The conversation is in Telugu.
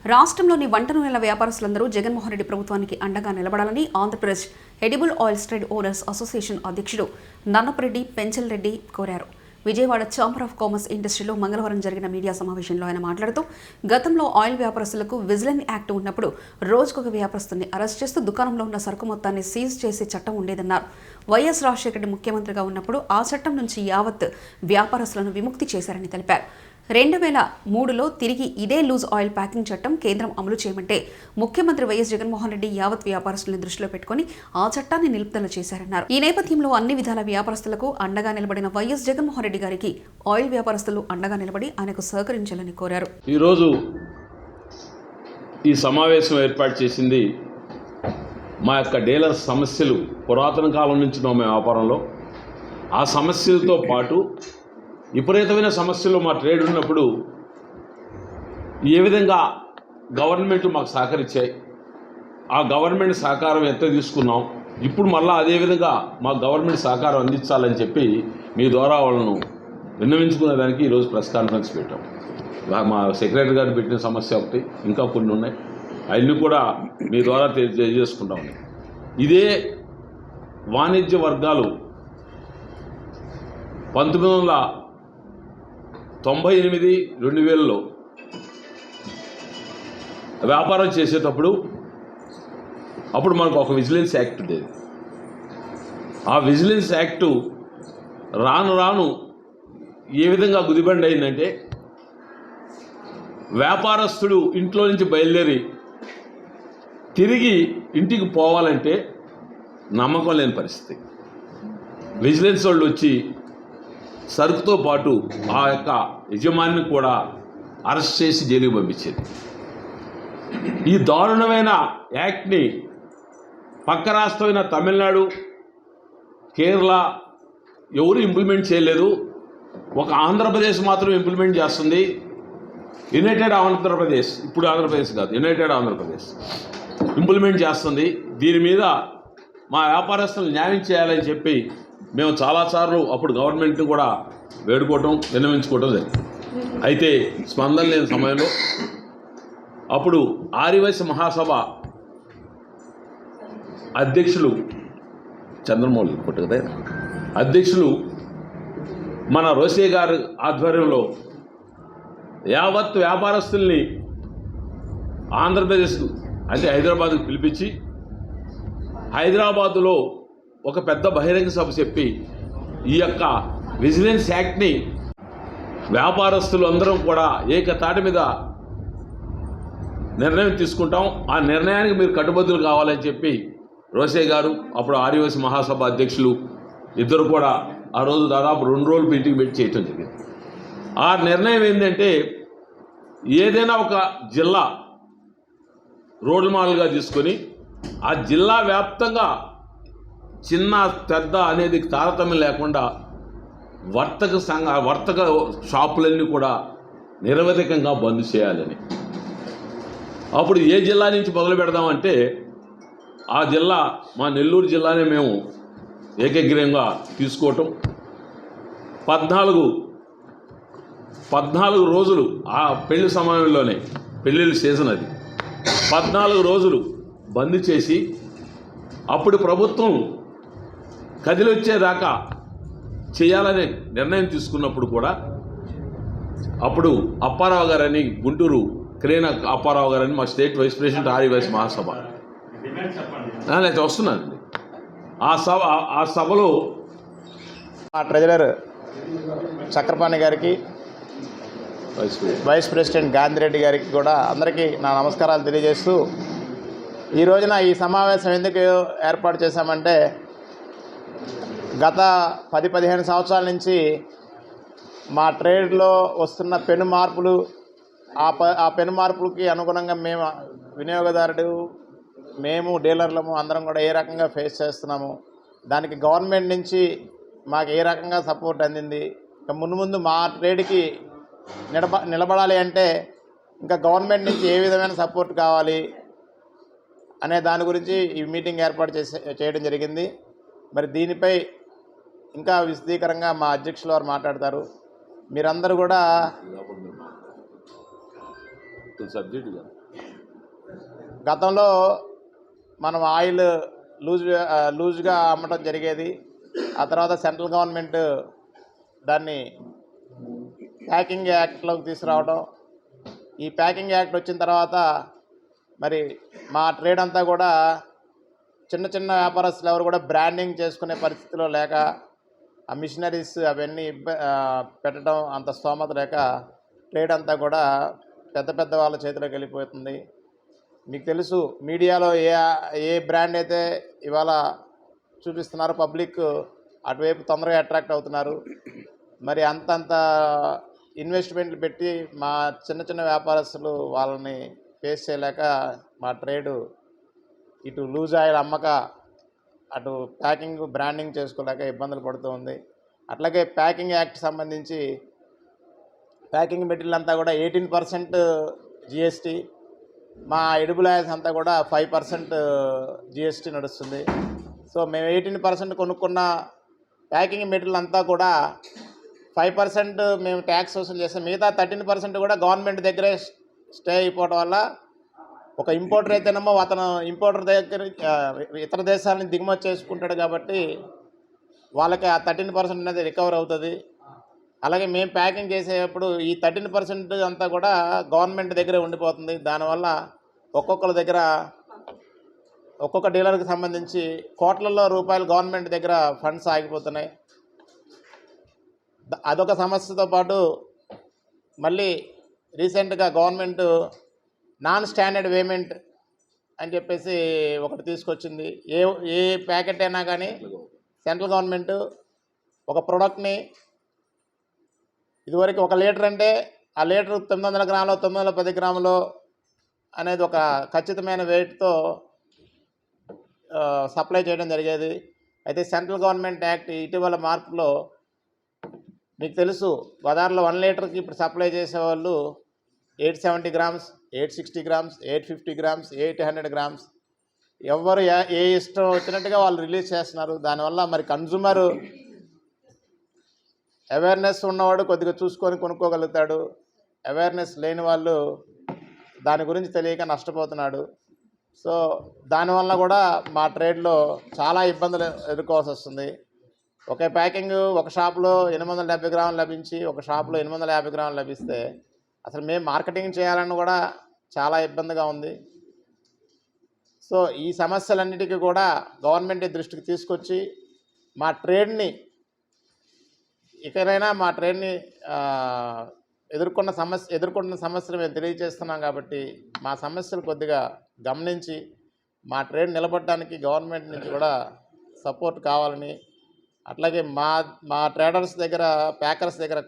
రాష్ట్రంలోని వంట నూనెల వ్యాపారస్తులందరూ జగన్మోహన్ రెడ్డి ప్రభుత్వానికి అండగా నిలబడాలని Andhra Pradesh edible oils trade owners association అధ్యక్షుడు నన్నపరెడ్డి పెంచల్ రెడ్డి కోరారు. విజయవాడ ఛాంబర్ ఆఫ్ కామర్స్ ఇండస్ట్రీలో మంగళవారం జరిగిన మీడియా సమావేశంలో ఆయన మాట్లాడుతూ, గతంలో ఆయిల్ వ్యాపారస్తులకు విజిలెన్స్ యాక్ట్ ఉన్నప్పుడు రోజుకొక వ్యాపారస్తుని అరెస్ట్ చేస్తూ దుకాణంలో ఉన్న సరుకు మొత్తాన్ని సీజ్ చేసే చట్టం ఉండేదన్నారు. వైఎస్ రాజశేఖర రెడ్డి ముఖ్యమంత్రిగా ఉన్నప్పుడు ఆ చట్టం నుంచి యావత్ వ్యాపారస్తులను విముక్తి చేశారని తెలిపారు. 2003లో తిరిగి ఇదే లూజ్ ఆయిల్ ప్యాకింగ్ చట్టం కేంద్రం అమలు చేయమంటే ముఖ్యమంత్రి వైఎస్ జగన్మోహన్ రెడ్డి యావత్ వ్యాపారస్తులను దృష్టిలో పెట్టుకుని ఆ చట్టాన్ని నిలుపుదల చేశారన్నారు. ఈ నేపథ్యంలో అన్ని విధాల వ్యాపారస్తులకు అండగా నిలబడిన వైఎస్ జగన్మోహన్ రెడ్డి గారికి ఆయిల్ వ్యాపారస్తులు అండగా నిలబడి ఆయనకు సహకరించాలని కోరారు. ఈరోజు ఈ సమావేశం ఏర్పాటు చేసింది మా యొక్క డీలర్ సమస్యలు పురాతన కాలం నుంచి మా వ్యాపారంలో ఆ సమస్యలతో పాటు విపరీతమైన సమస్యలు మా ట్రేడ్ ఉన్నప్పుడు ఏ విధంగా గవర్నమెంట్ మాకు సహకరించాయి, ఆ గవర్నమెంట్ సహకారం ఎంత తీసుకున్నాం, ఇప్పుడు మళ్ళీ అదేవిధంగా మా గవర్నమెంట్ సహకారం అందించాలని చెప్పి మీ ద్వారా వాళ్ళను విన్నవించుకునేదానికి ఈరోజు ప్రెస్ కాన్ఫరెన్స్ పెట్టాం. మా సెక్రటరీ గారు పెట్టిన సమస్య ఒకటి, ఇంకా కొన్ని ఉన్నాయి, అవన్నీ కూడా మీ ద్వారా తెలియజేసుకుంటాం. ఇదే వాణిజ్య వర్గాలు 1998-2000లో వ్యాపారం చేసేటప్పుడు అప్పుడు మనకు ఒక విజిలెన్స్ యాక్ట్ ఉండేది. ఆ విజిలెన్స్ యాక్టు రాను రాను ఏ విధంగా గుదిబండి అయిందంటే, వ్యాపారస్తుడు ఇంట్లో నుంచి బయలుదేరి తిరిగి ఇంటికి పోవాలంటే నమ్మకం లేని పరిస్థితి. విజిలెన్స్ వాళ్ళు వచ్చి సరుకుతో పాటు ఆ యొక్క యజమానిని కూడా అరెస్ట్ చేసి జైలుకి పంపించేది. ఈ దారుణమైన యాక్ట్ని పక్క రాష్ట్రమైన తమిళనాడు, కేరళ ఎవరు ఇంప్లిమెంట్ చేయలేదు. ఒక ఆంధ్రప్రదేశ్ మాత్రం ఇంప్లిమెంట్ చేస్తుంది. యునైటెడ్ ఆంధ్రప్రదేశ్, ఇప్పుడు ఆంధ్రప్రదేశ్ కాదు, యునైటెడ్ ఆంధ్రప్రదేశ్ ఇంప్లిమెంట్ చేస్తుంది. దీని మీద మా వ్యాపారస్తులు న్యాయం చేయాలని చెప్పి మేము చాలాసార్లు అప్పుడు గవర్నమెంట్ని కూడా వేడుకోవటం, విన్నవించుకోవటం జరిగింది. అయితే స్పందన లేని సమయంలో అప్పుడు ఆర్యవైశ్య మహాసభ అధ్యక్షులు చంద్రమౌళి కదా అధ్యక్షులు మన రోసే గారి ఆధ్వర్యంలో యావత్ వ్యాపారస్తుల్ని ఆంధ్రప్రదేశ్ అంటే హైదరాబాద్కు పిలిపించి హైదరాబాదులో ఒక పెద్ద బహిరంగ సభ చెప్పి ఈ యొక్క విజిలెన్స్ యాక్ట్ని వ్యాపారస్తులు అందరం కూడా ఏకతాటి మీద నిర్ణయం తీసుకుంటాం, ఆ నిర్ణయానికి మీరు కట్టుబద్దులు కావాలని చెప్పి రోసే గారు, అప్పుడు ఆర్యవైశ్య మహాసభ అధ్యక్షులు ఇద్దరు కూడా ఆ రోజు దాదాపు 2 రోజులు మీటింగ్ పెట్టి చేయటం జరిగింది. ఆ నిర్ణయం ఏంటంటే, ఏదైనా ఒక జిల్లా రోడ్ మోడల్గా తీసుకొని ఆ జిల్లా వ్యాప్తంగా చిన్న పెద్ద అనేది తారతమ్యం లేకుండా వర్తక షాపులన్నీ కూడా నిరవధికంగా బంద్ చేయాలని. అప్పుడు ఏ జిల్లా నుంచి మొదలు పెడదామంటే, ఆ జిల్లా మా నెల్లూరు జిల్లానే మేము ఏకగ్రీవంగా తీసుకోవటం. 14 రోజులు ఆ పెళ్లి సమయంలోనే, పెళ్ళిళ్ళ సీజన్ అది, 14 రోజులు బంద్ చేసి అప్పుడు ప్రభుత్వం కదిలొచ్చేదాకా చేయాలనే నిర్ణయం తీసుకున్నప్పుడు కూడా అప్పుడు అప్పారావు గారని, గుంటూరు క్రేన అప్పారావు గారని మా స్టేట్ వైస్ ప్రెసిడెంట్ ఆర్యవైశ్య మహాసభ అయితే వస్తున్నానండి. ఆ సభలో మా ట్రెజరర్ చక్రపాణి గారికి, వైస్ ప్రెసిడెంట్ గాంధిరెడ్డి గారికి కూడా అందరికీ నా నమస్కారాలు తెలియజేస్తూ, ఈ రోజున ఈ సమావేశం ఎందుకు ఏర్పాటు చేశామంటే, గత 10-15 సంవత్సరాల నుంచి మా ట్రేడ్లో వస్తున్న పెను మార్పులు, ఆ పెను మార్పులకి అనుగుణంగా మేము వినియోగదారుడు, మేము డీలర్లము అందరం కూడా ఏ రకంగా ఫేస్ చేస్తున్నాము, దానికి గవర్నమెంట్ నుంచి మాకు ఏ రకంగా సపోర్ట్ అందింది, ఇంకా ముందు మా ట్రేడ్కి నిలబడాలి అంటే ఇంకా గవర్నమెంట్ నుంచి ఏ విధమైన సపోర్ట్ కావాలి అనే దాని గురించి ఈ మీటింగ్ ఏర్పాటు చేయడం జరిగింది. మరి దీనిపై ఇంకా విశదీకరంగా మా అధ్యక్షుల వారు మాట్లాడతారు. మీరందరూ కూడా గతంలో మనం ఆయిల్ లూజ్గా అమ్మటం జరిగేది. ఆ తర్వాత సెంట్రల్ గవర్నమెంట్ దాన్ని ప్యాకింగ్ యాక్ట్లోకి తీసుకురావడం. ఈ ప్యాకింగ్ యాక్ట్ వచ్చిన తర్వాత మరి మా ట్రేడ్ అంతా కూడా చిన్న చిన్న వ్యాపారస్తులు ఎవరు కూడా బ్రాండింగ్ చేసుకునే పరిస్థితిలో లేక, ఆ మిషనరీస్ అవన్నీ పెట్టడం అంత స్తోమత లేక ట్రేడ్ అంతా కూడా పెద్ద పెద్ద వాళ్ళ చేతిలోకి వెళ్ళిపోతుంది. మీకు తెలుసు, మీడియాలో ఏ బ్రాండ్ అయితే ఇవాళ చూపిస్తున్నారో పబ్లిక్ అటువైపు తొందరగా అట్రాక్ట్ అవుతున్నారు. మరి అంతంత ఇన్వెస్ట్మెంట్లు పెట్టి మా చిన్న చిన్న వ్యాపారస్తులు వాళ్ళని ఫేస్ చేయలేక మా ట్రేడు ఇటు లూజ్ ఆయిల్ అమ్మక, అటు ప్యాకింగ్ బ్రాండింగ్ చేసుకోలేక ఇబ్బందులు పడుతూ ఉంది. అట్లాగే ప్యాకింగ్ యాక్ట్ సంబంధించి ప్యాకింగ్ మెటీరియల్ అంతా కూడా 18% జిఎస్టీ, మా ఎడిబుల్ ఆయిల్స్ అంతా కూడా 5% జిఎస్టీ నడుస్తుంది. సో మేము 18% కొనుక్కున్న ప్యాకింగ్ మెటీరియల్ అంతా కూడా 5% మేము ట్యాక్స్ వసూలు చేస్తాం. మిగతా 13% కూడా గవర్నమెంట్ దగ్గరే స్టే అయిపోవడం వల్ల ఒక ఇంపోర్టర్ అయితేనేమో అతను ఇంపోర్టర్ దగ్గర ఇతర దేశాల నుంచి దిగుమతి చేసుకుంటాడు కాబట్టి వాళ్ళకి ఆ 13% అనేది రికవర్ అవుతుంది. అలాగే మేము ప్యాకింగ్ చేసేటప్పుడు ఈ 13% అంతా కూడా గవర్నమెంట్ దగ్గరే ఉండిపోతుంది. దానివల్ల ఒక్కొక్కరి దగ్గర ఒక్కొక్క డీలర్కి సంబంధించి కోట్లలో రూపాయలు గవర్నమెంట్ దగ్గర ఫండ్స్ ఆగిపోతున్నాయి. అదొక సమస్యతో పాటు మళ్ళీ రీసెంట్గా గవర్నమెంట్ నాన్ స్టాండర్డ్ పేమెంట్ అని చెప్పేసి ఒకటి తీసుకొచ్చింది. ఏ ప్యాకెట్ అయినా కానీ సెంట్రల్ గవర్నమెంట్ ఒక ప్రోడక్ట్ని ఇదివరకు 1 లీటర్ అంటే ఆ లీటర్ 900 గ్రాములు 910 గ్రాములు అనేది ఒక ఖచ్చితమైన వెయిట్తో సప్లై చేయడం జరిగేది. అయితే సెంట్రల్ గవర్నమెంట్ యాక్ట్ ఇటీవల మార్పులో మీకు తెలుసు, బజార్లో 1 లీటర్కి ఇప్పుడు సప్లై చేసేవాళ్ళు 870 గ్రామ్స్, 860 గ్రామ్స్, 850 గ్రామ్స్, 800 గ్రామ్స్ ఎవరు ఏ ఇష్టం వచ్చినట్టుగా వాళ్ళు రిలీజ్ చేస్తున్నారు. దానివల్ల మరి కన్జ్యూమర్ అవేర్నెస్ ఉన్నవాడు కొద్దిగా చూసుకొని కొనుక్కోగలుగుతాడు. అవేర్నెస్ లేని వాళ్ళు దాని గురించి తెలియక నష్టపోతున్నాడు. సో దానివల్ల కూడా మా ట్రేడ్లో చాలా ఇబ్బందులు ఎదుర్కోవాల్సి వస్తుంది. ఒకే ప్యాకింగ్ ఒక షాప్లో 870 గ్రాములు లభించి ఒక షాప్లో 850 గ్రాములు లభిస్తే అసలు మేము మార్కెటింగ్ చేయాలని కూడా చాలా ఇబ్బందిగా ఉంది. సో ఈ సమస్యలన్నిటికీ కూడా గవర్నమెంట్ దృష్టికి తీసుకొచ్చి మా ట్రేడ్ని ఇకనైనా మా ట్రేడ్ని ఎదుర్కొంటున్న సమస్యలు మేము తెలియజేస్తున్నాం కాబట్టి మా సమస్యలు కొద్దిగా గమనించి మా ట్రేడ్ నిలబడడానికి గవర్నమెంట్ నుంచి కూడా సపోర్ట్ కావాలని, అట్లాగే మా ట్రేడర్స్ దగ్గర, ప్యాకర్స్ దగ్గర